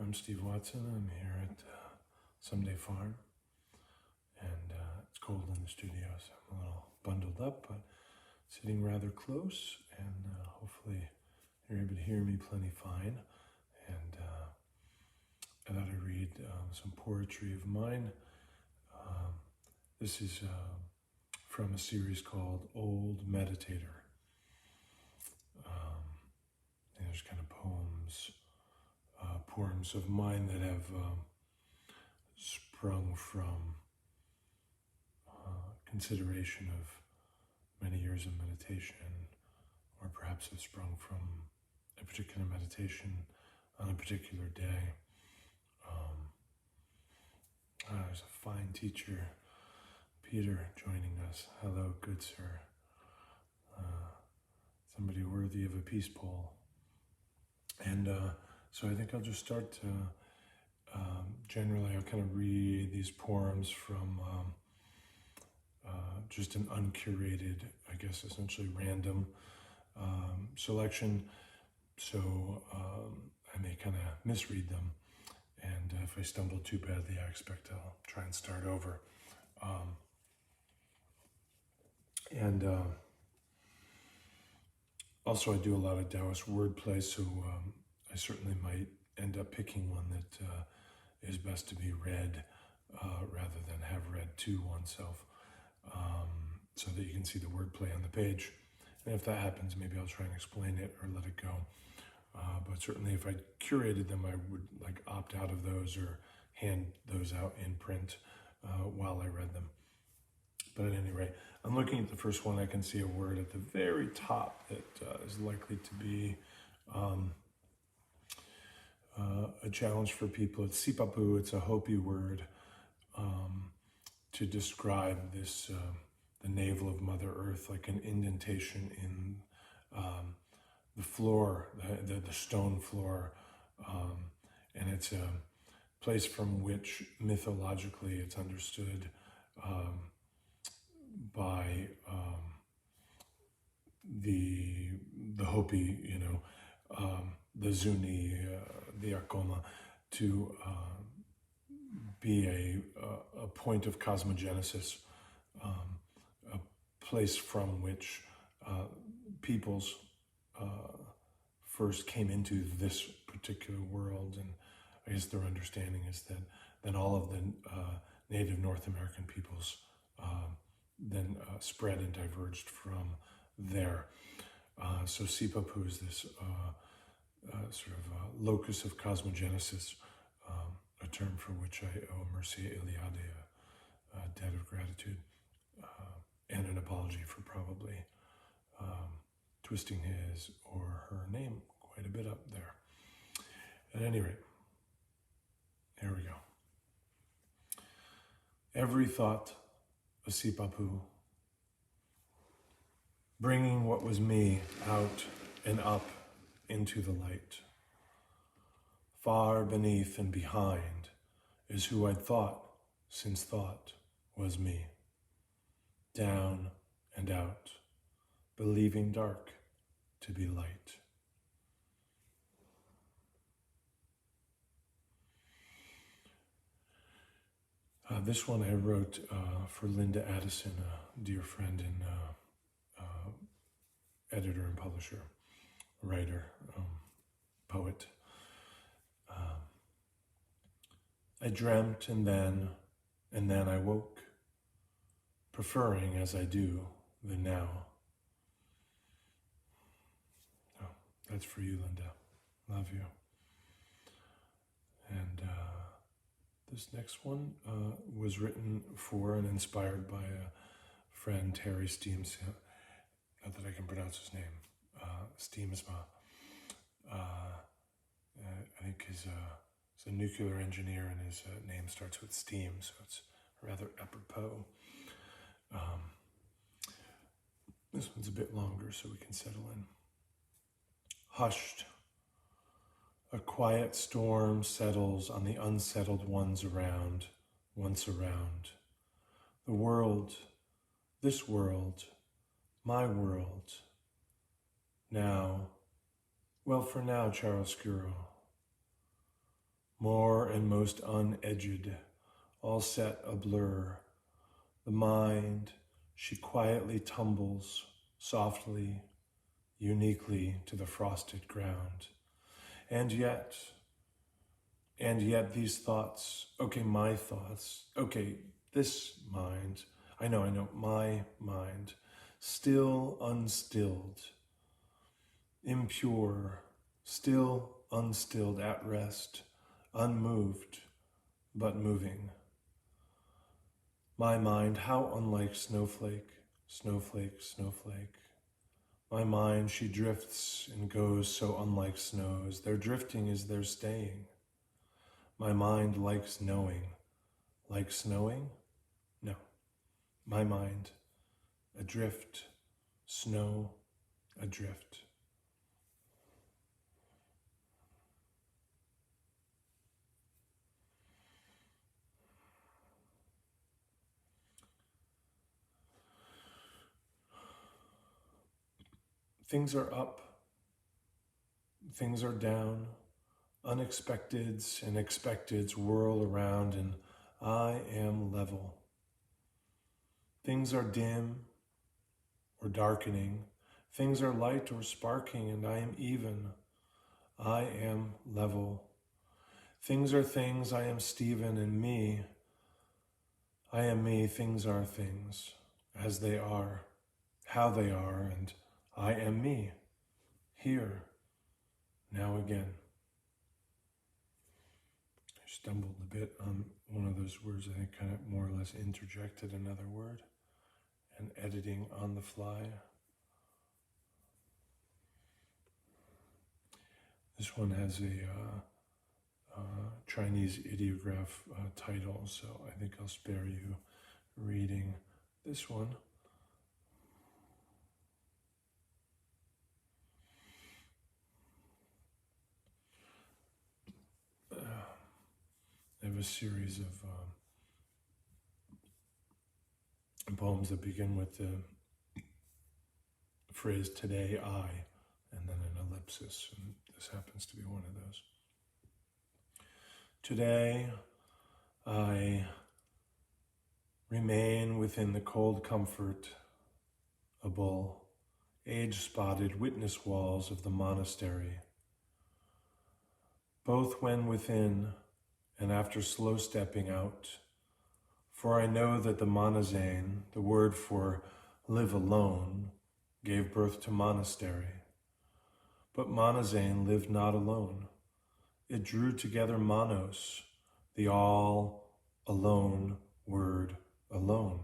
I'm Steve Watson. I'm here at Someday Farm, and it's cold in the studio, so I'm a little bundled up, but sitting rather close, and hopefully you're able to hear me plenty fine. And I thought I'd read some poetry of mine. This is from a series called Old Meditator. And there's kind of poems of mine that have sprung from consideration of many years of meditation, or perhaps have sprung from a particular meditation on a particular day. There's a fine teacher, Peter, joining us. Hello, good sir. Somebody worthy of a peace pole. And so I think I'll just start generally I'll kind of read these poems from just an uncurated, I guess essentially random selection. So I may kind of misread them. And if I stumble too badly, I expect I'll try and start over. Also, I do a lot of Taoist wordplay, so I certainly might end up picking one that is best to be read rather than have read to oneself, so that you can see the wordplay on the page. And if that happens, maybe I'll try and explain it or let it go. But certainly if I curated them, I would opt out of those or hand those out in print while I read them. But at any rate, I'm looking at the first one. I can see a word at the very top that is likely to be a challenge for people. It's sipapu. It's a Hopi word to describe this, the navel of Mother Earth, like an indentation in the floor, the stone floor. And it's a place from which mythologically it's understood by the Hopi, the Zuni, the Akoma, to be a point of cosmogenesis, a place from which peoples first came into this particular world. And I guess their understanding is that then all of the native North American peoples then spread and diverged from there. So Sipapu is this sort of locus of cosmogenesis, a term for which I owe Mercia Iliade a debt of gratitude, and an apology for probably twisting his or her name quite a bit up there. At any rate, here we go. Every thought a sipapu, bringing what was me out and up into the light. Far beneath and behind is who I'd thought since thought was me. Down and out, believing dark to be light. This one I wrote for Linda Addison, a dear friend and editor and publisher, writer, poet. I dreamt and then I woke, preferring as I do the now. Oh, that's for you, Linda. Love you. And this next one was written for and inspired by a friend, Terry Steemsma. Not that I can pronounce his name. Steemsma. I think he's a nuclear engineer, and his name starts with steam, so it's rather apropos. This one's a bit longer, so we can settle in. Hushed. A quiet storm settles on the unsettled ones around, once around. The world, this world, my world. Now, well, for now, chiaroscuro. more and most unedged, all set a blur. The mind, she quietly tumbles, softly, uniquely to the frosted ground. And yet these thoughts, okay, my thoughts, okay, this mind, I know, my mind, still unstilled, impure, still unstilled, at rest, unmoved, but moving. My mind, how unlike snowflake, snowflake, snowflake. My mind, she drifts and goes so unlike snows. Their drifting is their staying. My mind likes knowing. Like snowing? No. My mind, adrift, snow, adrift. Things are up, things are down, unexpecteds and expecteds whirl around, and I am level. Things are dim or darkening, things are light or sparking, and I am even. I am level. Things are things, I am Stephen, and me. I am me, things are things, as they are, how they are, and I am me, here, now again. I stumbled a bit on one of those words. I think kind of more or less interjected another word, and editing on the fly. This one has a Chinese ideograph title, so I think I'll spare you reading this one. I have a series of poems that begin with the phrase, today I, and then an ellipsis, and this happens to be one of those. Today I remain within the cold comfort, age-spotted witness walls of the monastery, both when within and after slow stepping out, for I know that the monazane, the word for live alone, gave birth to monastery. But monazane lived not alone. It drew together monos, the all alone word alone,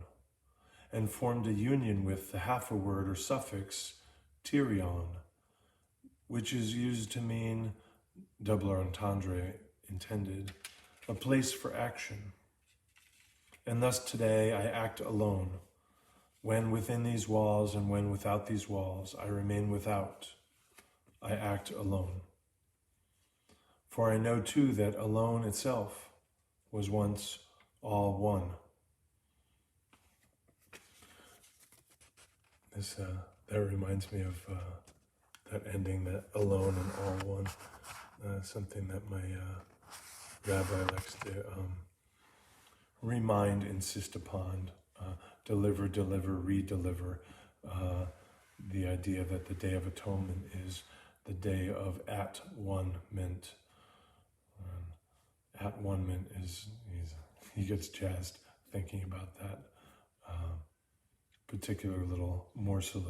and formed a union with the half a word or suffix tyrion, which is used to mean, double entendre intended, a place for action. And thus today I act alone. When within these walls and when without these walls, I remain without. I act alone. For I know too that alone itself was once all one. That reminds me of that ending, that alone and all one. Something that my rabbi likes to insist upon, deliver, re-deliver. The idea that the Day of Atonement is the day of at-one-ment. At-one-ment is, he gets jazzed thinking about that particular little morsel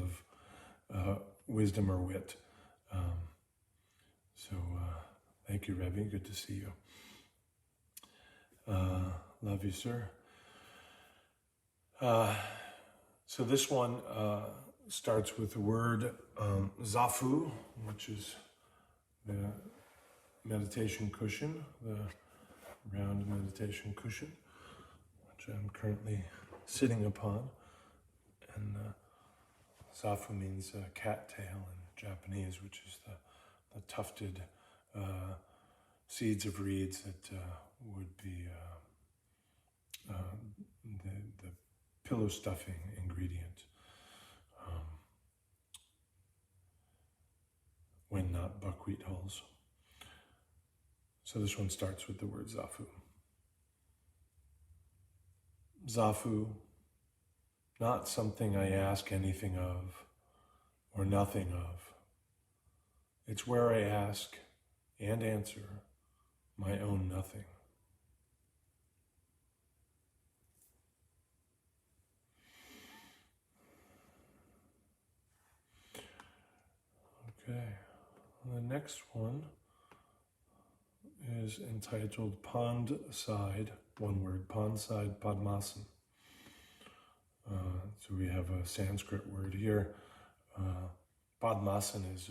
of wisdom or wit. So thank you, Rebbe. Good to see you. Love you, sir. So this one starts with the word zafu, which is the meditation cushion, the round meditation cushion, which I'm currently sitting upon. And zafu means cattail in Japanese, which is the tufted seeds of reeds that would be the pillow stuffing ingredient when not buckwheat hulls. So this one starts with the word zafu. Zafu, not something I ask anything of or nothing of. It's where I ask and answer my own nothing. Okay, the next one is entitled Pond Side, one word, Pond Side Padmasana. So we have a Sanskrit word here. Padmasana is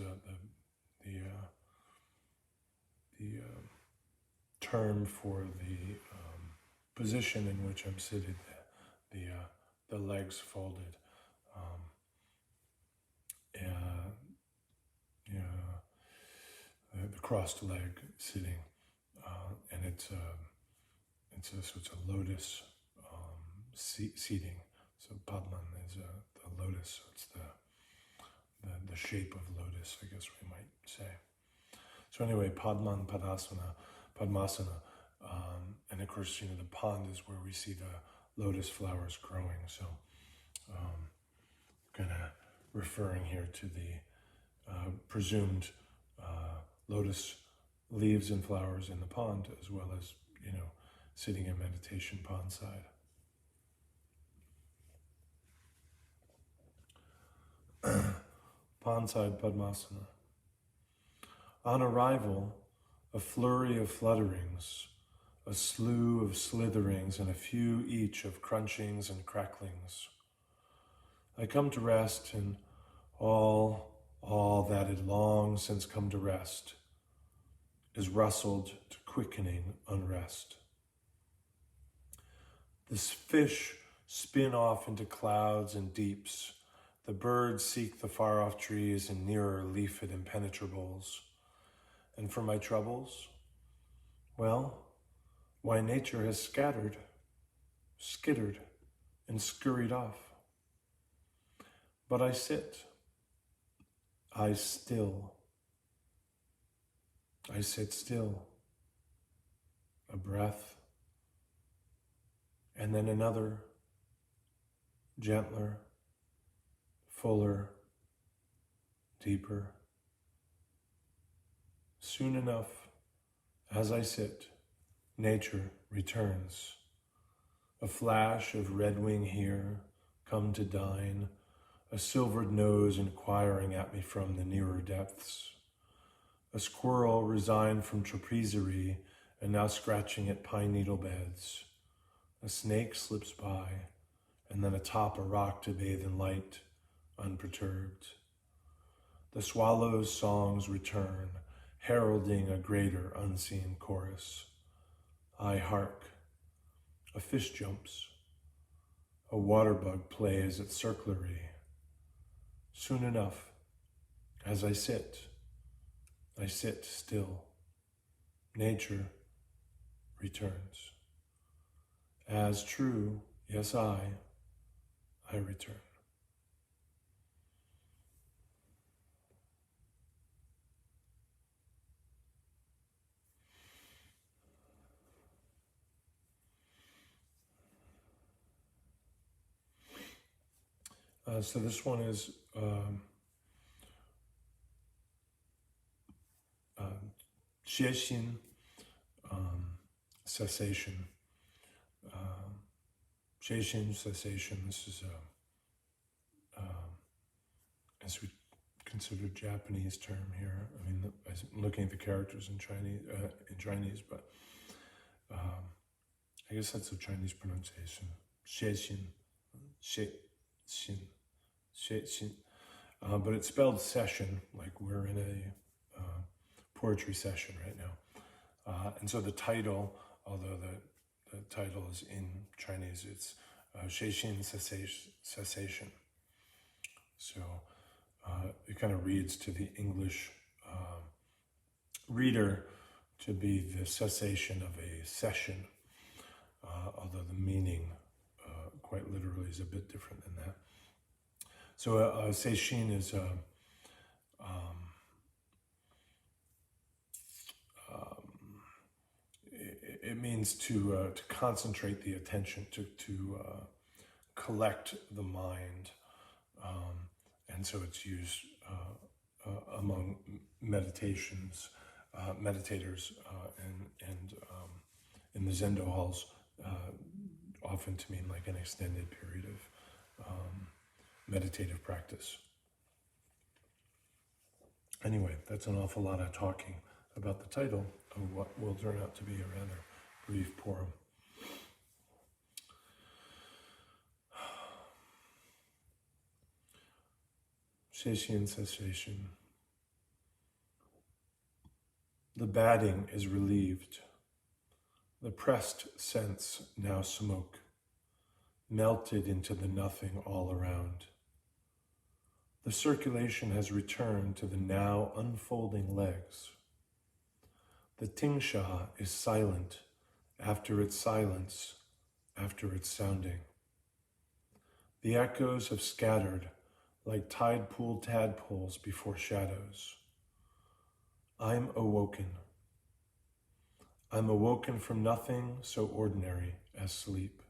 the term for the position in which I'm sitting, the legs folded, the crossed leg sitting, and it's a lotus seating. So Padman is the lotus. So it's the shape of lotus, I guess we might say. So anyway, Padman, Padmasana, and of course, the pond is where we see the lotus flowers growing. So, kind of referring here to the presumed lotus leaves and flowers in the pond, as well as sitting in meditation pond side. Pond side Padmasana. On arrival, a flurry of flutterings, a slew of slitherings, and a few each of crunchings and cracklings. I come to rest, and all that had long since come to rest is rustled to quickening unrest. The fish spin off into clouds and deeps. The birds seek the far-off trees and nearer leafed impenetrables. And for my troubles, well, why nature has skittered, and scurried off. But I sit still, a breath, and then another, gentler, fuller, deeper. Soon enough, as I sit, nature returns. A flash of red wing here, come to dine, a silvered nose inquiring at me from the nearer depths. A squirrel resigned from trapezery and now scratching at pine needle beds. A snake slips by, and then atop a rock to bathe in light, unperturbed. The swallow's songs return, heralding a greater unseen chorus. I hark. A fish jumps. A water bug plays at circlery. Soon enough, as I sit still. Nature returns. As true, yes, I return. So this one is Jiexin, cessation. Jiexin, cessation. This is as we consider Japanese term here. I mean, I'm looking at the characters in Chinese, but I guess that's a Chinese pronunciation. Jiexin, Jiexin. But it's spelled session, like we're in a Pooretry session right now. And so the title, although the title is in Chinese, it's Jiexin cessation. So it kind of reads to the English reader to be the cessation of a session, although the meaning quite literally is a bit different than that. So seishin is means to concentrate the attention, to collect the mind, and so it's used among meditators, and in the Zendo halls, often to mean like an extended period of meditative practice. Anyway, that's an awful lot of talking about the title of what will turn out to be a rather brief poem. Cessation, cessation. The batting is relieved. The pressed scents now smoke, melted into the nothing all around. The circulation has returned to the now unfolding legs. The tingsha is silent after its silence, after its sounding. The echoes have scattered like tide pool tadpoles before shadows. I'm awoken. I'm awoken from nothing so ordinary as sleep.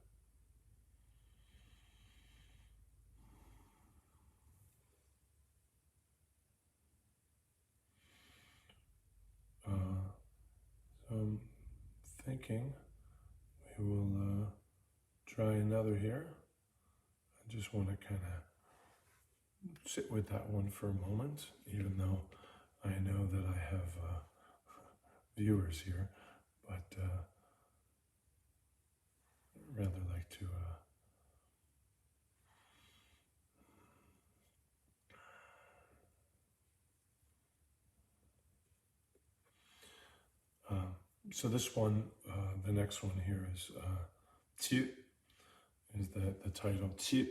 So I'm thinking we will try another here. I just want to kind of sit with that one for a moment, even though I know that I have viewers here, but I'd rather like to so this one, the next one here is Qi, is the title, Qi.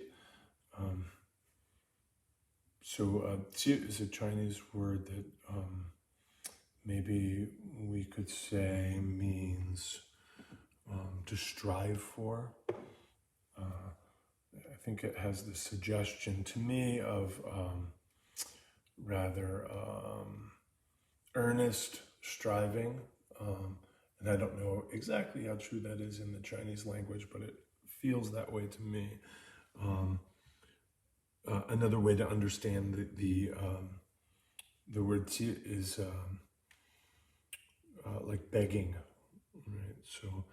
Qi is a Chinese word that maybe we could say means to strive for. I think it has the suggestion to me of rather earnest striving. And I don't know exactly how true that is in the Chinese language, but it feels that way to me. Another way to understand the word qi is like begging, right? So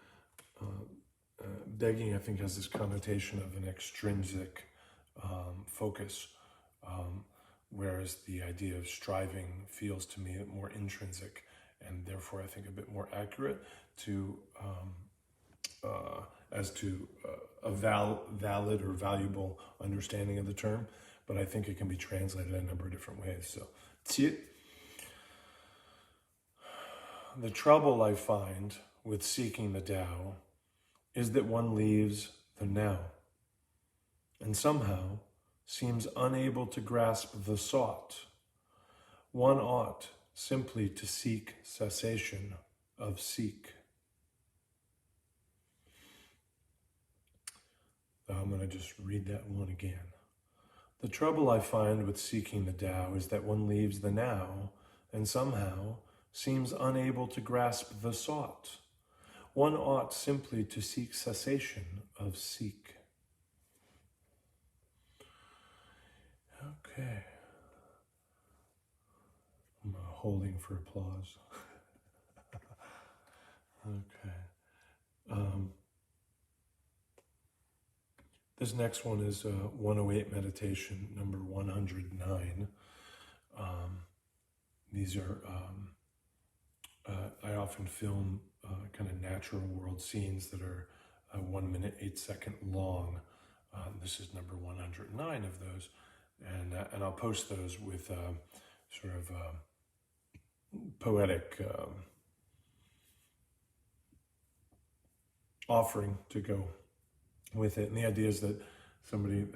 begging, I think, has this connotation of an extrinsic focus, whereas the idea of striving feels to me more intrinsic, and therefore I think a bit more accurate to as to a valid or valuable understanding of the term, but I think it can be translated a number of different ways. So, qi. The trouble I find with seeking the Tao is that one leaves the now, and somehow seems unable to grasp the sought. One ought simply to seek cessation of seek. I'm going to just read that one again. The trouble I find with seeking the Tao is that one leaves the now and somehow seems unable to grasp the sought. One ought simply to seek cessation of seek. Okay. I'm holding for applause. Okay. This next one is 108 meditation, number 109. These are, I often film kind of natural world scenes that are 1 minute, 8 second long. This is number 109 of those. And I'll post those with sort of poetic offering to go with it. And the idea is that somebody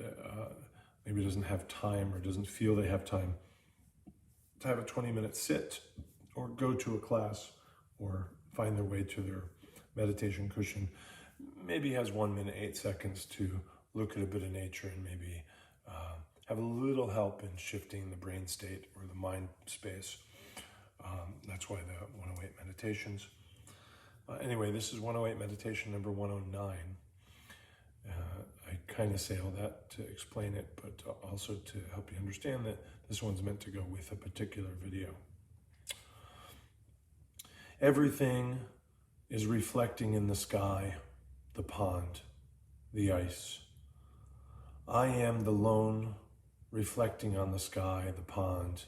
maybe doesn't have time or doesn't feel they have time to have a 20-minute sit or go to a class or find their way to their meditation cushion, maybe has 1 minute, 8 seconds to look at a bit of nature and maybe have a little help in shifting the brain state or the mind space. That's why the 108 meditations. Anyway, this is 108 meditation number 109. I kind of say all that to explain it, but also to help you understand that this one's meant to go with a particular video. Everything is reflecting in the sky, the pond, the ice. I am the lone reflecting on the sky, the pond,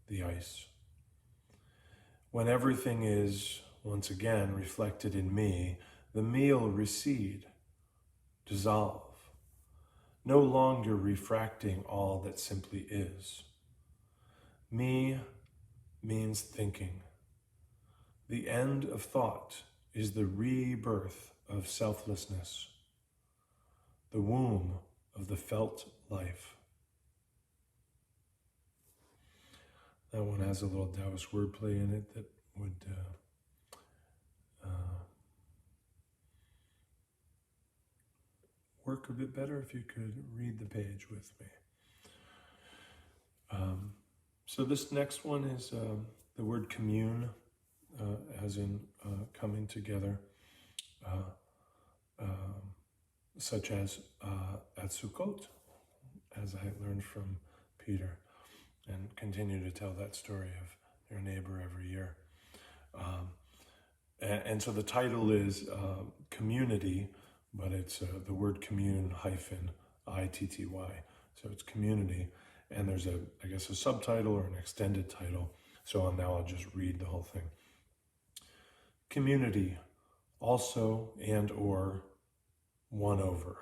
the ice. When everything is, once again, reflected in me, the meal recede, dissolve, no longer refracting all that simply is. Me means thinking. The end of thought is the rebirth of selflessness, the womb of the felt life. That one has a little Taoist wordplay in it that would work a bit better if you could read the page with me. So this next one is the word commune, as in coming together, such as at Sukkot, as I learned from Peter, and continue to tell that story of your neighbor every year. And so the title is Community, but it's the word commune hyphen I-T-T-Y. So it's community, and there's I guess a subtitle or an extended title. So now I'll just read the whole thing. Community, also and or won over.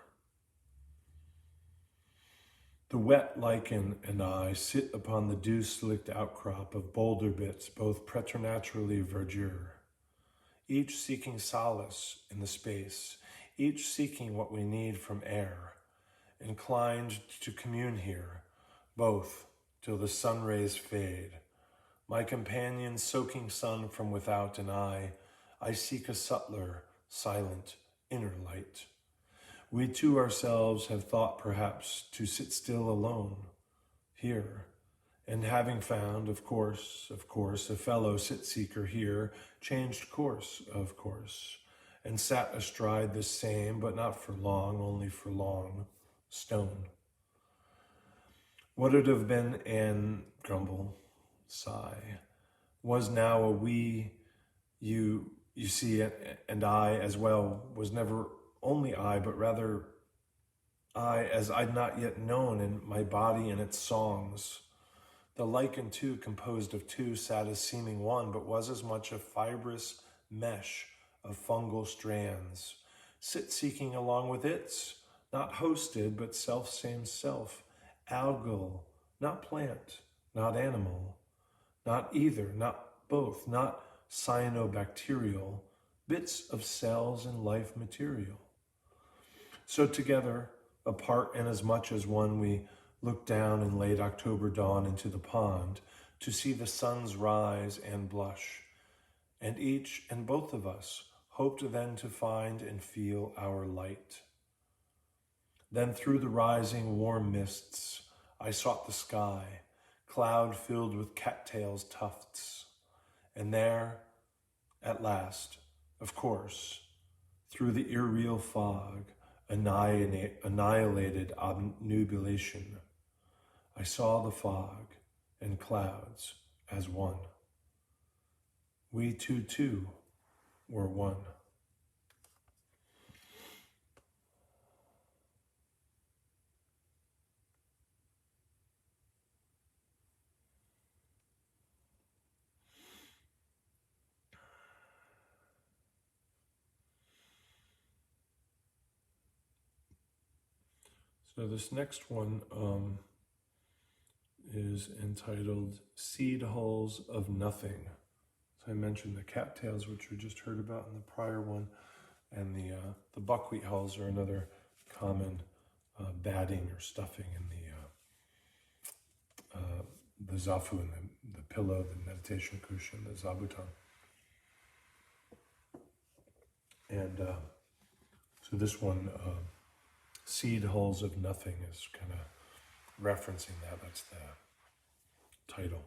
The wet lichen and I sit upon the dew-slicked outcrop of boulder bits, both preternaturally verdure, each seeking solace in the space, each seeking what we need from air, inclined to commune here, both till the sun rays fade. My companion soaking sun from without, and I seek a subtler, silent, inner light. We too ourselves have thought perhaps to sit still alone here, and having found, of course, a fellow sit-seeker here, changed course, of course, and sat astride the same, but not for long, only for long, stone. What it have been an grumble, sigh, was now a we, you see, and I as well, was never only I, but rather I, as I'd not yet known in my body and its songs. The lichen too, composed of two, sat as seeming one, but was as much a fibrous mesh of fungal strands, sit-seeking along with its, not hosted, but self-same self, algal, not plant, not animal, not either, not both, not cyanobacterial, bits of cells and life material. So together, apart and as much as one, we looked down in late October dawn into the pond to see the suns rise and blush, and each and both of us hoped then to find and feel our light. Then through the rising warm mists, I sought the sky, cloud filled with cattails tufts, and there, at last, of course, through the irreal fog, annihilated obnubilation, I saw the fog and clouds as one. We too were one. So this next one is entitled Seed Holes of Nothing. So I mentioned the cattails, which we just heard about in the prior one, and the buckwheat hulls are another common batting or stuffing in the zafu, and the pillow, the meditation cushion, the zabuton. And so this one, Seed Holes of Nothing, is kind of referencing that. That's the title.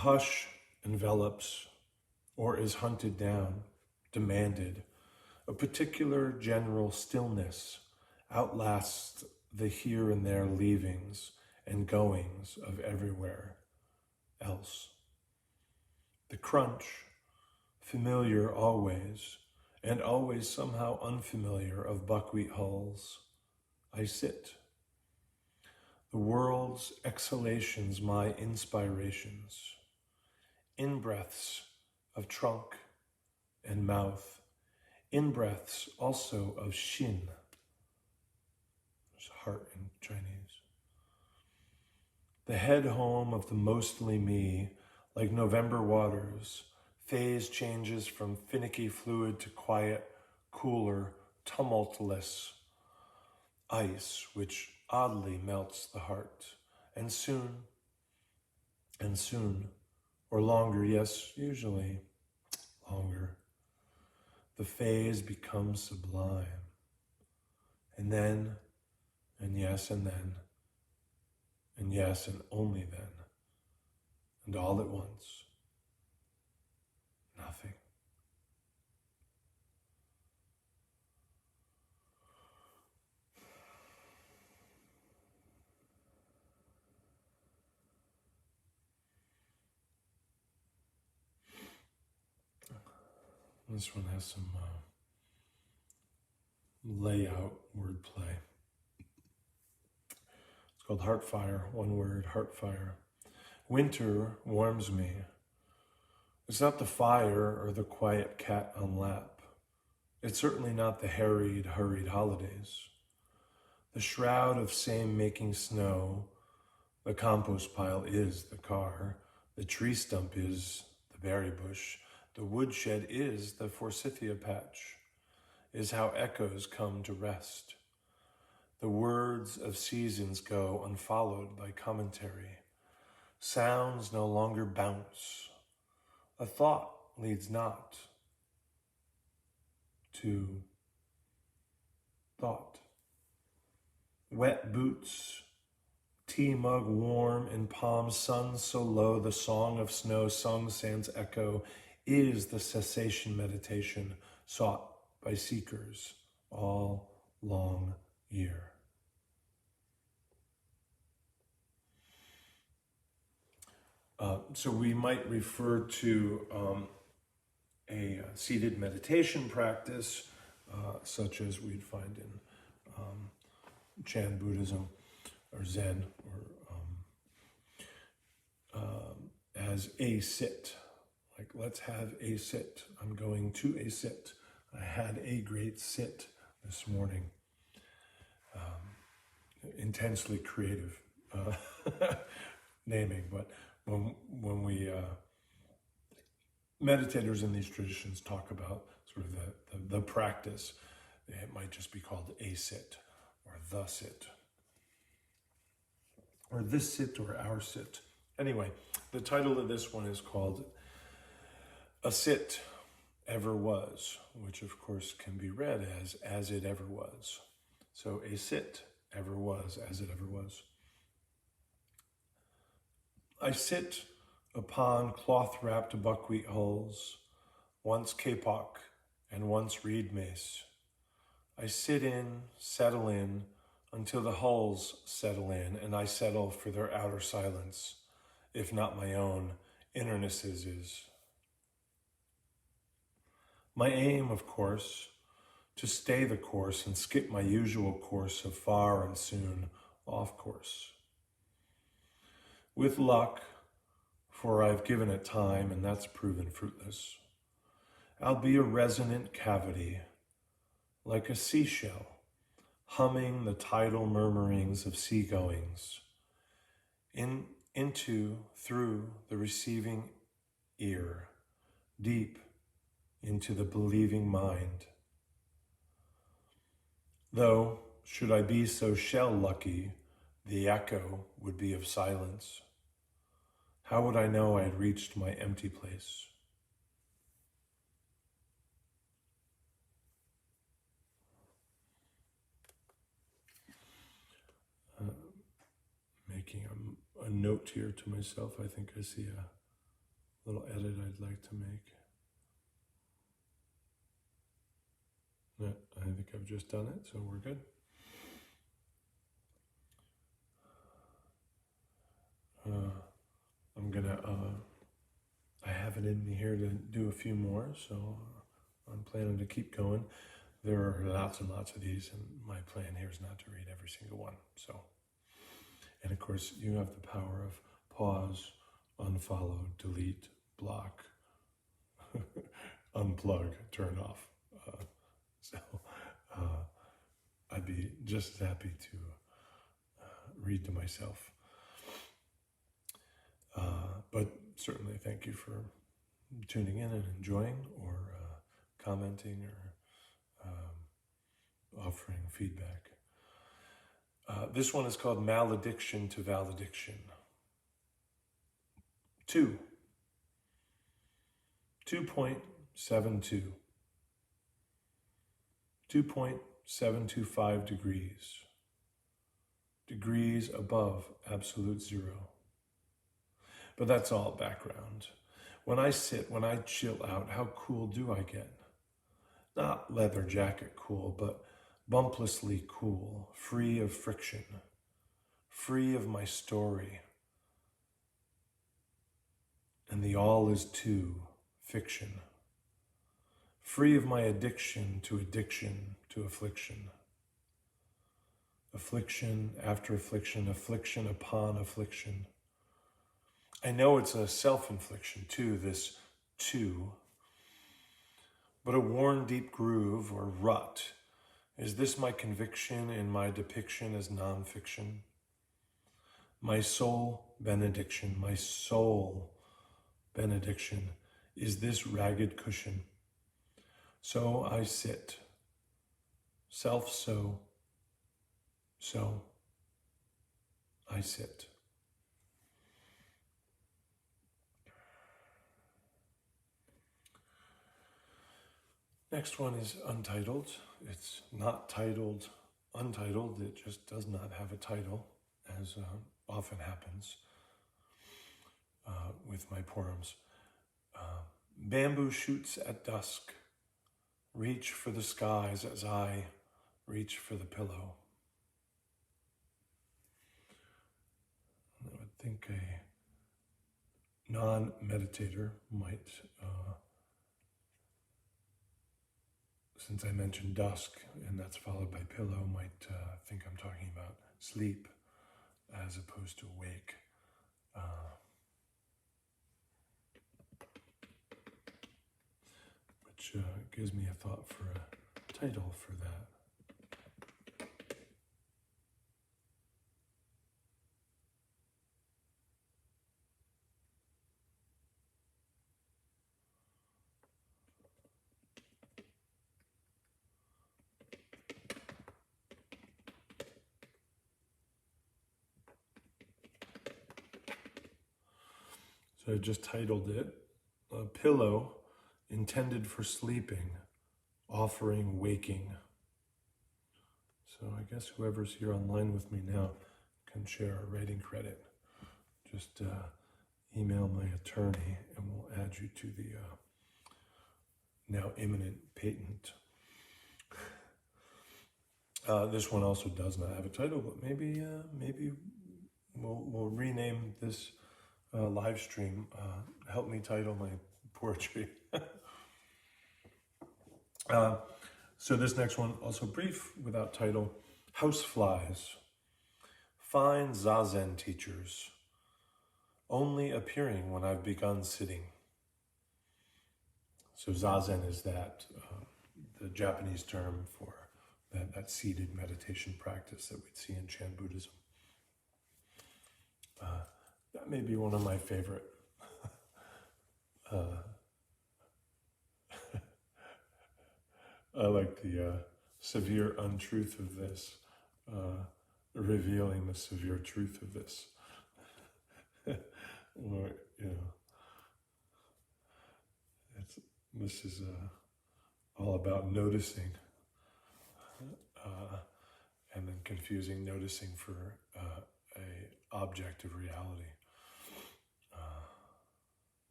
hush envelops or is hunted down, demanded. A particular general stillness outlasts the here and there leavings and goings of everywhere else. The crunch, familiar always, and always somehow unfamiliar, of buckwheat hulls. I sit. The world's exhalations, my inspirations. In-breaths of trunk and mouth. In-breaths also of shin. There's heart in Chinese. The head home of the mostly me, like November waters, phase changes from finicky fluid to quiet, cooler, tumultless ice, which oddly melts the heart. And soon, or longer, yes, usually longer, the phase becomes sublime. And then, and yes, and then, and yes, and only then, and all at once, nothing. This one has some layout wordplay. It's called Heartfire, one word, Heartfire. Winter warms me. It's not the fire or the quiet cat on lap. It's certainly not the hurried holidays. The shroud of same-making snow, the compost pile is the car, the tree stump is the berry bush, the woodshed is the forsythia patch, is how echoes come to rest. The words of seasons go unfollowed by commentary. Sounds no longer bounce. A thought leads not to thought. Wet boots, tea mug warm in palm, sun so low, the song of snow sung sans echo is the cessation meditation sought by seekers all long year. So we might refer to a seated meditation practice, such as we'd find in Chan Buddhism or Zen, or as a sit. Like, let's have a sit. I'm going to a sit. I had a great sit this morning. Intensely creative naming, but when we meditators in these traditions talk about sort of the practice, it might just be called a sit or the sit or this sit or our sit. Anyway, the title of this one is called A Sit Ever Was, which of course can be read as it ever was. So a sit ever was, as it ever was. I sit upon cloth-wrapped buckwheat hulls, once kapok and once reed mace. I sit in, settle in, until the hulls settle in, and I settle for their outer silence, if not my own, innernesses is. My aim, of course, to stay the course and skip my usual course of far and soon off course. With luck, for I've given it time and that's proven fruitless, I'll be a resonant cavity, like a seashell, humming the tidal murmurings of seagoings, through the receiving ear, deep into the believing mind. Though, should I be so shell-lucky, the echo would be of silence. How would I know I had reached my empty place? Making a note here to myself, I think I see little edit I'd like to make. No, I think I've just done it, so we're good. I'm gonna, I have it in me here to do a few more, so I'm planning to keep going. There are lots and lots of these, and my plan here is not to read every single one. So, and of course, you have the power of pause, unfollow, delete, block, unplug, turn off. I'd be just as happy to read to myself. But certainly thank you for tuning in and enjoying, or commenting, or offering feedback. This one is called Malediction to Valediction. 2.72. 2.725 degrees. Degrees above absolute zero. But that's all background. When I sit, when I chill out, how cool do I get? Not leather jacket cool, but bumplessly cool, free of friction, free of my story. And the all is too fiction. Free of my addiction to affliction. Affliction after affliction, affliction upon affliction. I know it's a self-infliction too, this too. But a worn deep groove or rut, is this my conviction in my depiction as nonfiction? My soul benediction, is this ragged cushion? So I sit, so I sit. Next one is untitled. It's not titled untitled. It just does not have a title, as often happens with my poems. Bamboo shoots at dusk. Reach for the skies as I reach for the pillow. I would think a non-meditator might, since I mentioned dusk and that's followed by pillow, might think I'm talking about sleep as opposed to awake. Which gives me a thought for a title for that. So I just titled it, A Pillow Intended for Sleeping, Offering Waking. So I guess whoever's here online with me now can share a writing credit. Just email my attorney and we'll add you to the now imminent patent. This one also does not have a title, but maybe we'll rename this live stream, Help Me Title My Poetry. So this next one, also brief, without title. Houseflies. Fine zazen teachers, only appearing when I've begun sitting. So zazen is that, the Japanese term for that seated meditation practice that we'd see in Chan Buddhism. That may be one of my favorite I like the severe untruth of this, revealing the severe truth of this. Or, this is all about noticing, and then confusing noticing for a object of reality.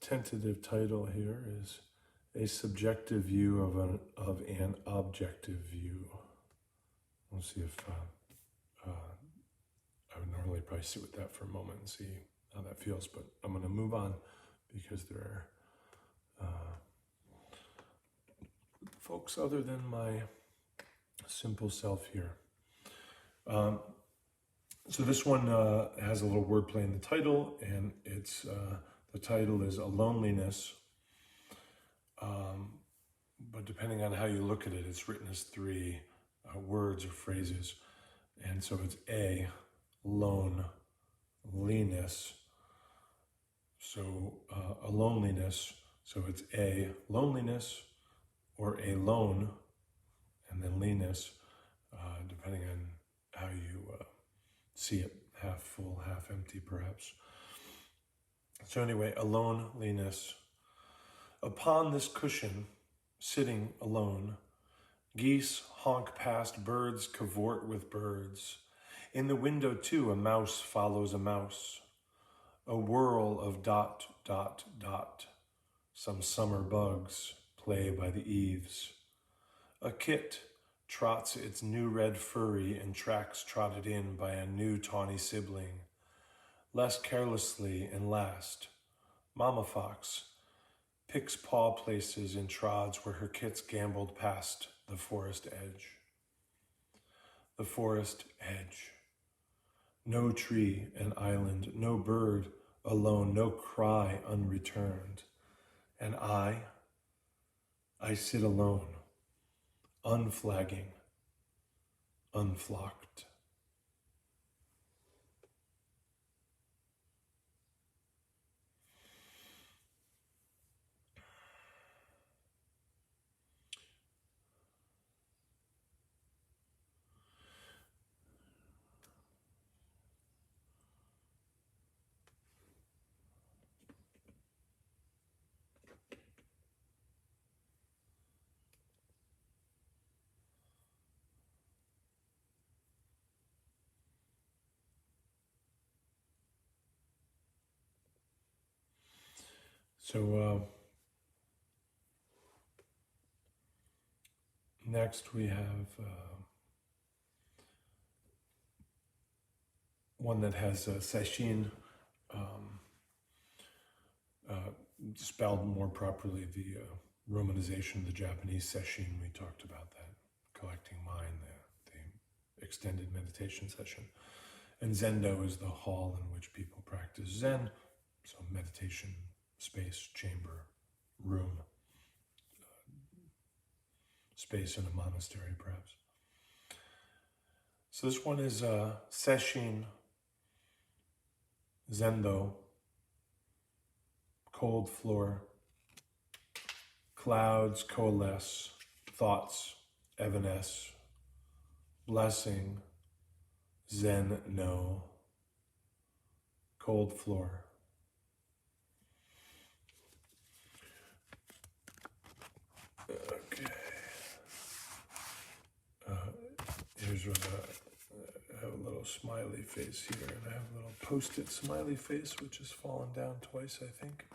tentative title here is A Subjective View of an Objective View. We'll see if I would normally probably sit with that for a moment and see how that feels, but I'm going to move on because there are folks other than my simple self here. So this one has a little wordplay in the title, and it's the title is A Loneliness. But depending on how you look at it, it's written as three words or phrases. And so it's A, loneliness. So a loneliness. So it's A, loneliness, or a lone, and then leanness, depending on how you see it, half full, half empty, perhaps. So anyway, a loneliness. Upon this cushion, sitting alone, geese honk past, birds cavort with birds. In the window, too, a mouse follows a mouse. A whirl of dot, dot, dot. Some summer bugs play by the eaves. A kit trots its new red furry in tracks trotted in by a new tawny sibling. Less carelessly and last, Mama Fox picks paw places in trods where her kits gambled past the forest edge. The forest edge. No tree, an island, no bird alone, no cry unreturned. And I sit alone, unflagging, unflocked. So next we have one that has sesshin, spelled more properly, the romanization of the Japanese sesshin. We talked about that, collecting mind, the extended meditation session. And zendo is the hall in which people practice Zen, so meditation space, chamber, room, space in a monastery, perhaps. So this one is sesshin, zendo, cold floor, clouds coalesce, thoughts evanesce, blessing, zen no, cold floor. Okay. Here's what I have a little smiley face here, and I have a little post-it smiley face, which has fallen down twice, I think.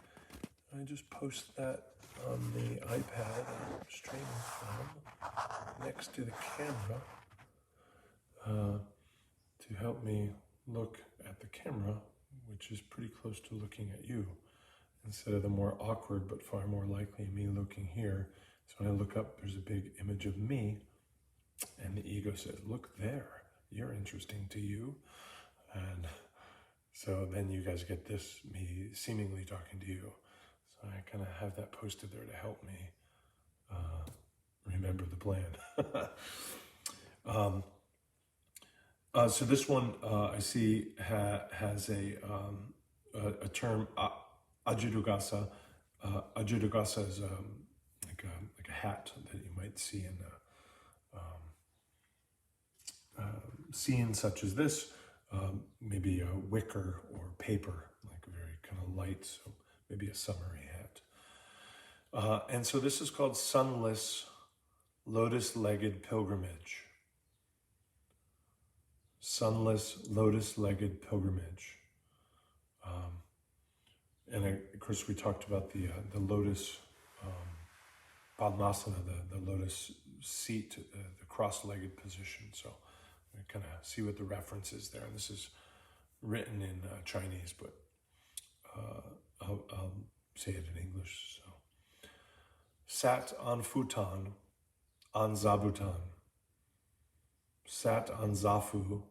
I just post that on the iPad streaming from next to the camera to help me look at the camera, which is pretty close to looking at you, instead of the more awkward but far more likely me looking here. So when I look up, there's a big image of me, and the ego says, look there, you're interesting to you. And so then you guys get this, me seemingly talking to you. So I kind of have that posted there to help me remember the plan. So this one I see has a term, ajirugasa. Ajirugasa is like a hat that you might see in scenes such as this, maybe a wicker or paper, like very kind of light, so maybe a summery hat. And so this is called Sunless Lotus-Legged Pilgrimage. Sunless Lotus-Legged Pilgrimage. And of course, we talked about the lotus Padmasana, the lotus seat, the cross-legged position. So we kind of see what the reference is there. And this is written in Chinese, but I'll say it in English. So, sat on futon, on zabuton, sat on zafu,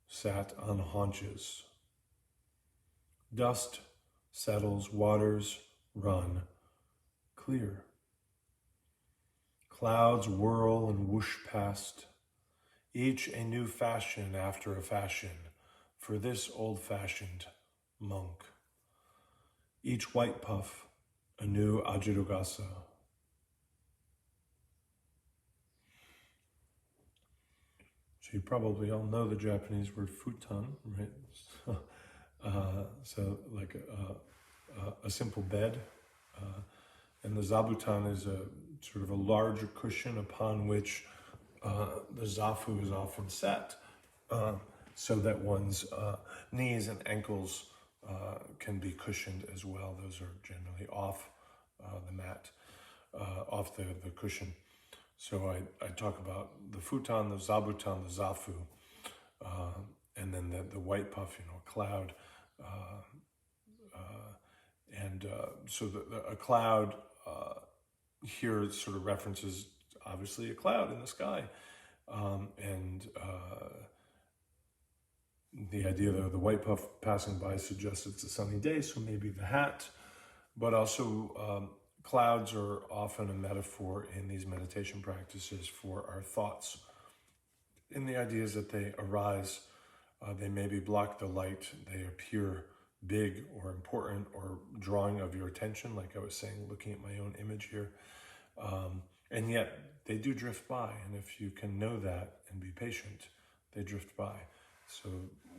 sat on haunches. Dust settles, waters run clear. Clouds whirl and whoosh past, each a new fashion after a fashion for this old-fashioned monk. Each white puff a new ajirugasa. So you probably all know the Japanese word futon, right? So like a simple bed. And the zabuton is a sort of a larger cushion upon which the zafu is often set, so that one's knees and ankles can be cushioned as well. Those are generally off the mat, off the cushion. So I talk about the futon, the zabuton, the zafu, and then the white puff, cloud. So a cloud here sort of references obviously a cloud in the sky, and the idea of the white puff passing by suggests it's a sunny day, so maybe the hat, but also clouds are often a metaphor in these meditation practices for our thoughts. And the idea is that they arise, they maybe block the light, they appear big or important or drawing of your attention, like I was saying, looking at my own image here. And yet they do drift by. And if you can know that and be patient, they drift by. So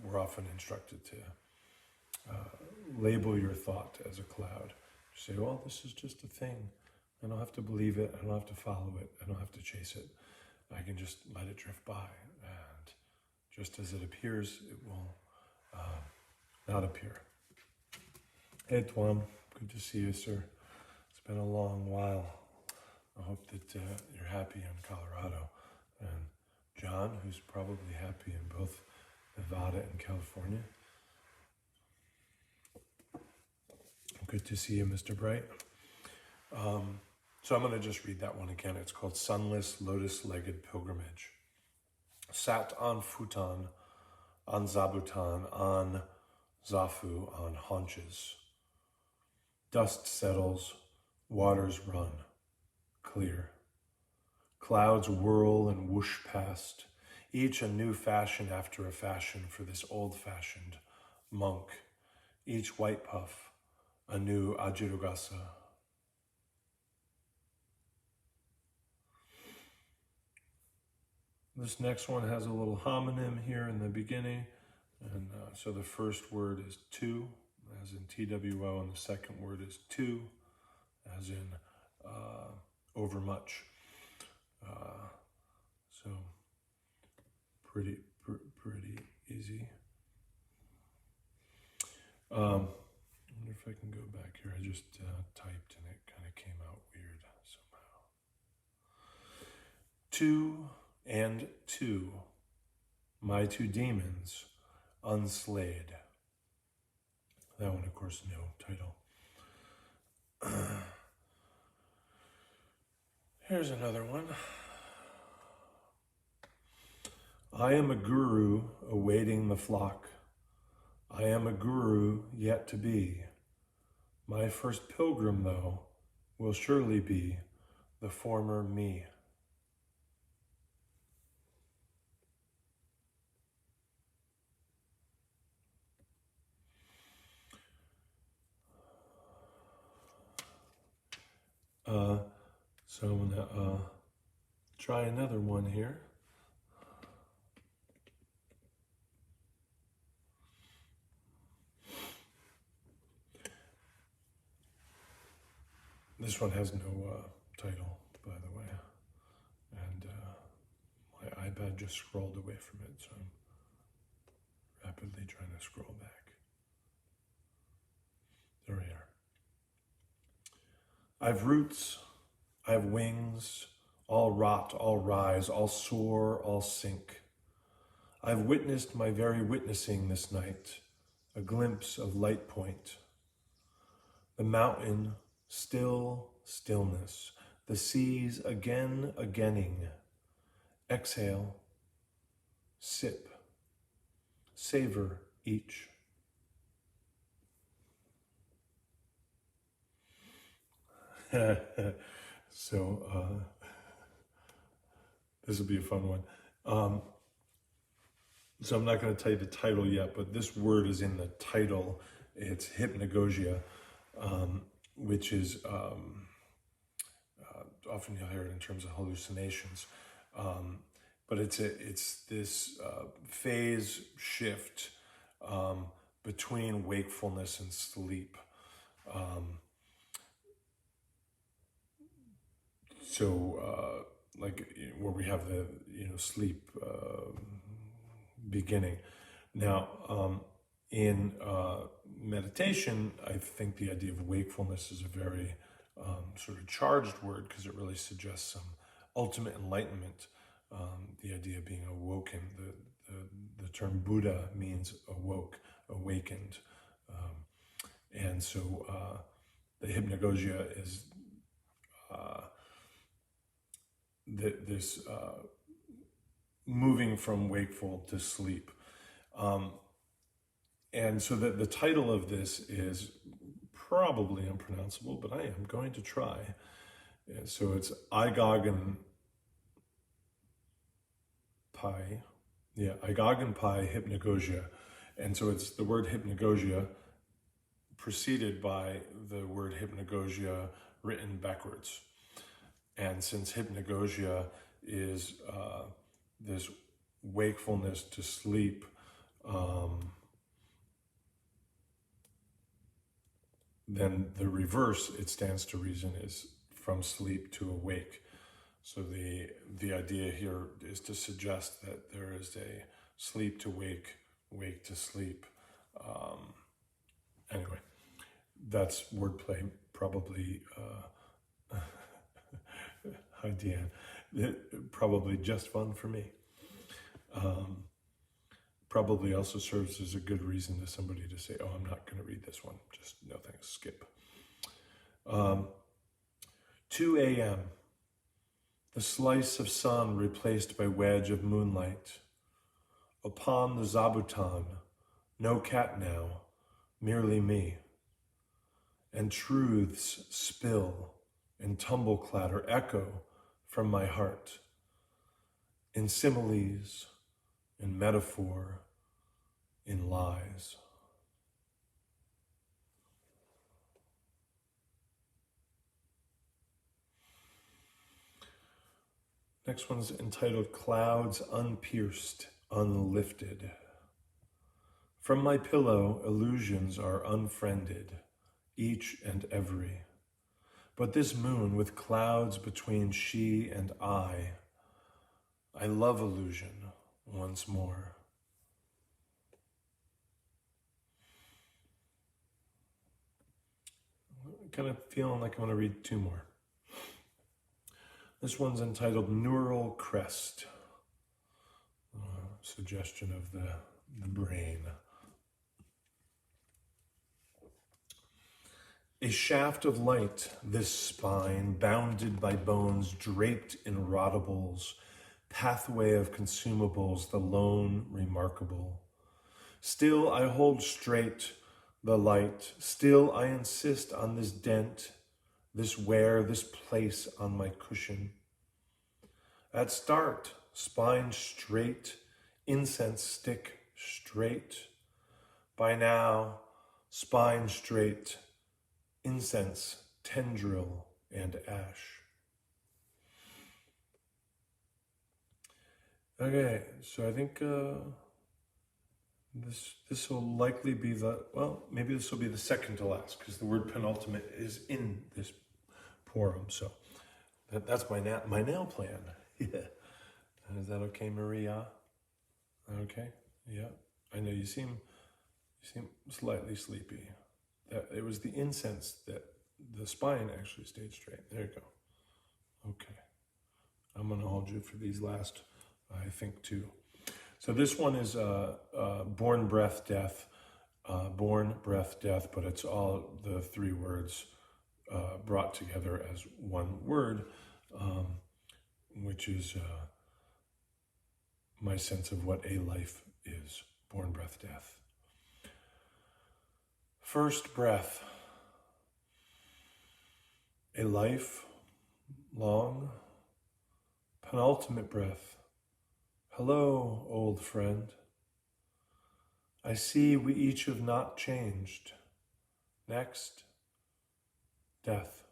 we're often instructed to label your thought as a cloud. Say, well, this is just a thing. I don't have to believe it. I don't have to follow it. I don't have to chase it. I can just let it drift by. And just as it appears, it will not appear. Hey, Tuan, good to see you, sir. It's been a long while. I hope that you're happy in Colorado. And John, who's probably happy in both Nevada and California. Good to see you, Mr. Bright. So I'm going to just read that one again. It's called Sunless Lotus-Legged Pilgrimage. Sat on futon, on zabuton, on zafu, on haunches. Dust settles, waters run, clear. Clouds whirl and whoosh past, each a new fashion after a fashion for this old-fashioned monk. Each white puff, a new ajirugasa. This next one has a little homonym here in the beginning. And so the first word is to, as in TWO, and the second word is to, as in overmuch. So pretty easy. I wonder if I can go back here. I just typed and it kind of came out weird somehow. To and two, my two demons unslayed. That one, of course, no title. Here's another one. I am a guru awaiting the flock. I am a guru yet to be. My first pilgrim, though, will surely be the former me. So I'm going to try another one here. This one has no title, by the way, and my iPad just scrolled away from it, so I'm rapidly trying to scroll back. There we are. I've roots, I have wings, all rot, all rise, all soar, all sink. I've witnessed my very witnessing this night, a glimpse of light point. The mountain, still stillness, the seas again againing. Exhale, sip, savor each. So this will be a fun one. So I'm not going to tell you the title yet, but this word is in the title. It's hypnagogia, which is often you'll hear it in terms of hallucinations. But it's this phase shift between wakefulness and sleep. Like where we have the sleep beginning. Now, in meditation, I think the idea of wakefulness is a very sort of charged word because it really suggests some ultimate enlightenment. The idea of being awoken. The term Buddha means awoke, awakened, and so the hypnagogia is this moving from wakeful to sleep. And so the title of this is probably unpronounceable, but I am going to try. So it's Eigagen Pi. Yeah, Eigagen Pi Hypnagogia. And so it's the word hypnagogia preceded by the word hypnagogia written backwards. And since hypnagogia is this wakefulness to sleep, then the reverse, it stands to reason, is from sleep to awake. So the idea here is to suggest that there is a sleep to wake, wake to sleep. Anyway, that's wordplay, probably. Hi, Deanne. Probably just fun for me. Probably also serves as a good reason to somebody to say, oh, I'm not going to read this one. Just no thanks, skip. 2 a.m. The slice of sun replaced by wedge of moonlight. Upon the zabuton, no cat now, merely me. And truths spill and tumble clatter echo from my heart. In similes, in metaphor, in lies. Next one's entitled Clouds Unpierced, Unlifted. From my pillow, illusions are unfriended, each and every. But this moon with clouds between she and I love illusion once more. Kind of feeling like I want to read 2 more. This one's entitled Neural Crest, suggestion of the brain. A shaft of light, this spine, bounded by bones draped in rottables, pathway of consumables, the lone remarkable. Still I hold straight the light, still I insist on this dent, this wear, this place on my cushion. At start, spine straight, incense stick straight. By now, spine straight, incense, tendril, and ash. Okay, so I think this will likely be maybe this will be the second to last, because the word penultimate is in this poem. So that's my nail plan. Yeah. Is that okay, Maria? Okay. Yeah. I know you seem slightly sleepy. It was the incense that the spine actually stayed straight. There you go. Okay. I'm going to hold you for these last, I think, two. So this one is born, breath, death. Born, breath, death, but it's all the three words brought together as one word, which is my sense of what a life is. Born, breath, death. First breath. A life long. Penultimate breath. Hello, old friend. I see we each have not changed. Next, death.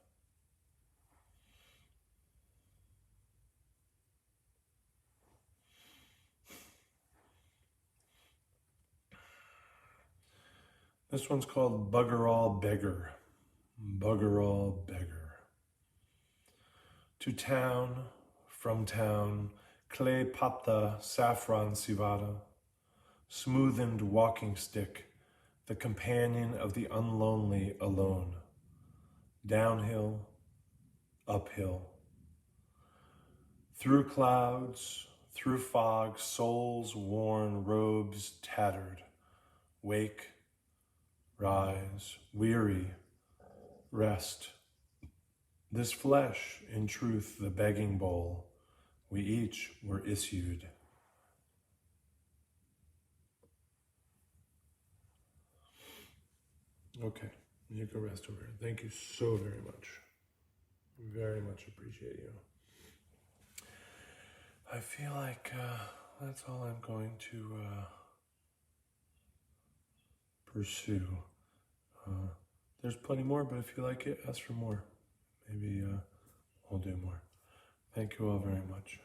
This one's called Bugger All Beggar. Bugger All Beggar. To town, from town, clay patta, saffron sivada, smoothened walking stick, the companion of the unlonely alone. Downhill, uphill. Through clouds, through fog, souls worn, robes tattered. Wake, rise, weary, rest. This flesh, in truth, the begging bowl, we each were issued. Okay, you can rest over here. Thank you so very much. Very much appreciate you. I feel like that's all I'm going to pursue. There's plenty more, but if you like it, ask for more. Maybe we'll do more. Thank you all very much.